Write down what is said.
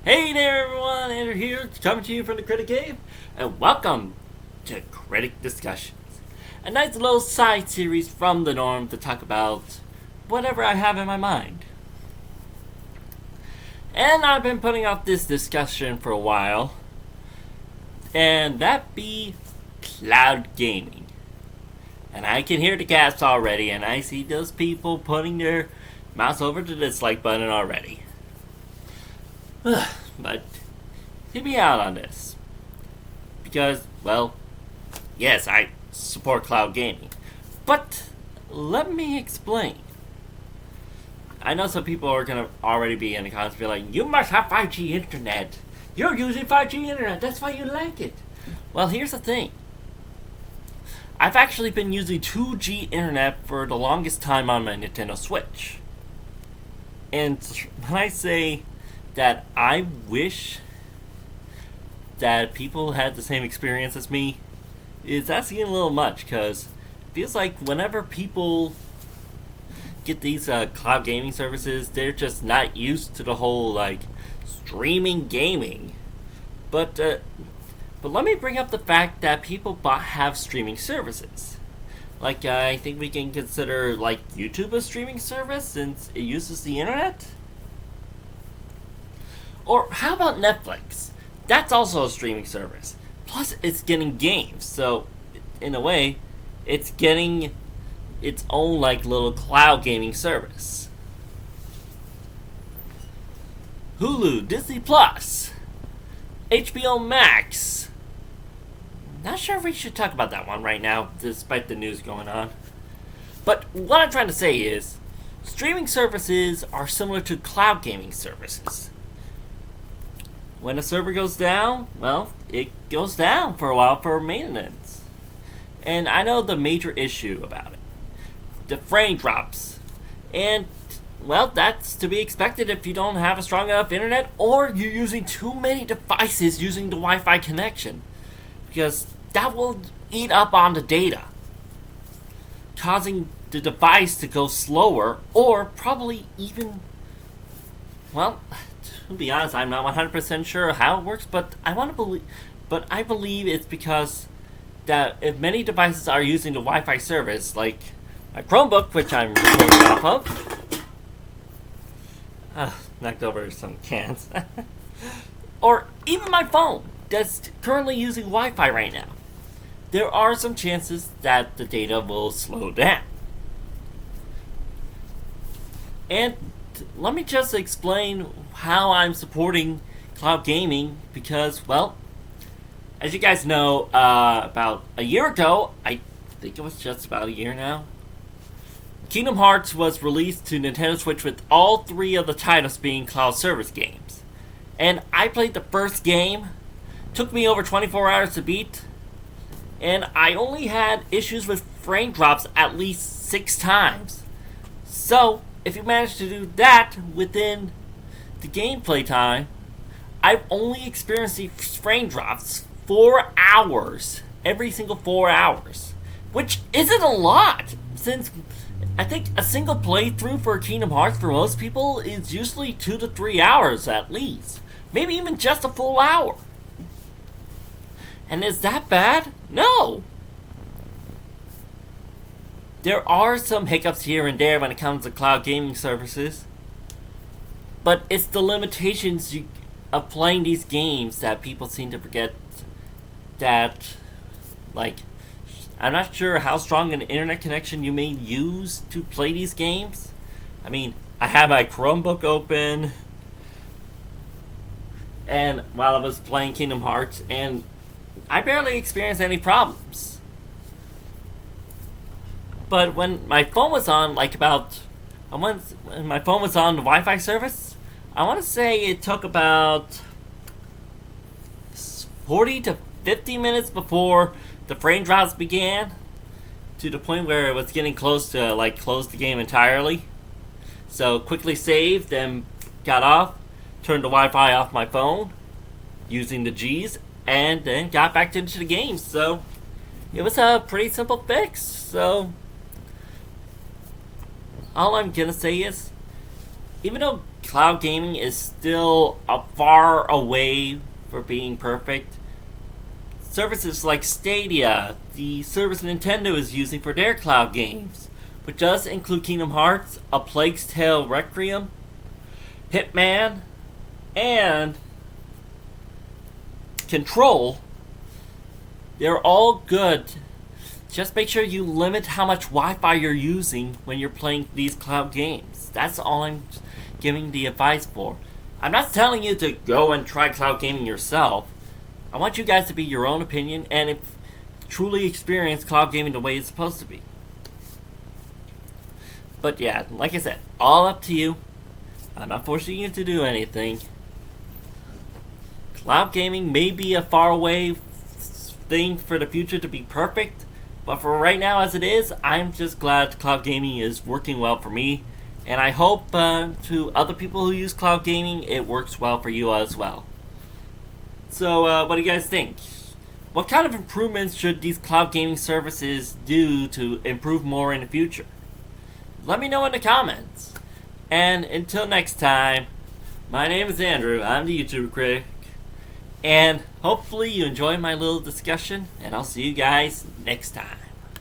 Hey there everyone, Andrew here, coming to you from the Critic Cave, and welcome to Critic Discussions. A nice little side series from the norm to talk about whatever I have in my mind. And I've been putting off this discussion for a while, and that be cloud gaming. And I can hear the cats already, and I see those people putting their mouse over the dislike button already. But hear me out on this. Because, well, yes, I support cloud gaming. But let me explain. I know some people are going to already be in the comments be like, you must have 5G internet. You're using 5G internet. That's why you like it. Well, here's the thing. I've actually been using 2G internet for the longest time on my Nintendo Switch. And when I say that I wish that people had the same experience as me, is asking a little much, because it feels like whenever people get these cloud gaming services, they're just not used to the whole like streaming gaming. But let me bring up the fact that people have streaming services. Like I think we can consider like YouTube a streaming service since it uses the internet. Or how about Netflix? That's also a streaming service. Plus, it's getting games, so in a way, it's getting its own like little cloud gaming service. Hulu, Disney Plus, HBO Max. Not sure if we should talk about that one right now, despite the news going on. But what I'm trying to say is, streaming services are similar to cloud gaming services. When a server goes down, well, it goes down for a while for maintenance. And I know the major issue about it. The frame drops. And, well, that's to be expected if you don't have a strong enough internet or you're using too many devices using the Wi-Fi connection. Because that will eat up on the data, causing the device to go slower or probably even, well, to be honest, I'm not 100% sure how it works, but I believe it's because that if many devices are using the Wi-Fi service, like my Chromebook, which I'm recording off of, knocked over some cans, or even my phone that's currently using Wi-Fi right now, there are some chances that the data will slow down. And let me just explain how I'm supporting cloud gaming because, well, as you guys know, about a year ago, I think it was just about a year now, Kingdom Hearts was released to Nintendo Switch with all three of the titles being cloud service games. And I played the first game, took me over 24 hours to beat, and I only had issues with frame drops at least 6 times. So, if you manage to do that within the gameplay time, I've only experienced the frame drops 4 hours, every single 4 hours, which isn't a lot, since I think a single playthrough for Kingdom Hearts for most people is usually 2 to 3 hours at least, maybe even just a full hour. And is that bad? No! There are some hiccups here and there when it comes to cloud gaming services, but it's the limitations of playing these games that people seem to forget that, like, I'm not sure how strong an internet connection you may use to play these games. I mean, I have my Chromebook open, and while I was playing Kingdom Hearts, and I barely experienced any problems. But when my phone was on, when my phone was on the Wi-Fi service, I want to say it took about 40 to 50 minutes before the frame drops began, to the point where it was getting close to close the game entirely. So quickly saved, then got off, turned the Wi-Fi off my phone using the G's, and then got back into the game. So it was a pretty simple fix. So all I'm gonna say is, even though cloud gaming is still a far away for being perfect. Services like Stadia, the service Nintendo is using for their cloud games, which does include Kingdom Hearts, A Plague's Tale Requiem, Hitman, and Control, they're all good. Just make sure you limit how much Wi-Fi you're using when you're playing these cloud games. That's all I'm giving the advice for. I'm not telling you to go and try cloud gaming yourself. I want you guys to be your own opinion and truly experience cloud gaming the way it's supposed to be. But yeah, like I said, all up to you. I'm not forcing you to do anything. Cloud gaming may be a faraway thing for the future to be perfect, but for right now as it is, I'm just glad cloud gaming is working well for me, and I hope to other people who use cloud gaming, it works well for you as well. So, what do you guys think? What kind of improvements should these cloud gaming services do to improve more in the future? Let me know in the comments. And until next time, my name is Andrew, I'm the YouTube Critic, and hopefully you enjoyed my little discussion, and I'll see you guys next time.